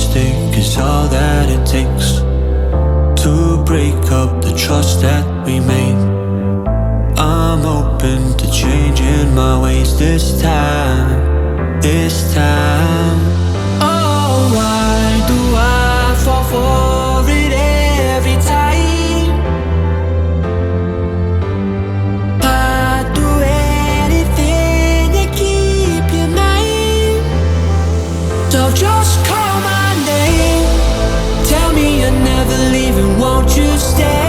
mistake is all that it takes to break up the trust that we made. I'm open to changing my ways this time, this time. Oh, why do I fall for it every time? I'd do anything to keep you mine. So just call my name, tell me you're never leaving, won't you stay?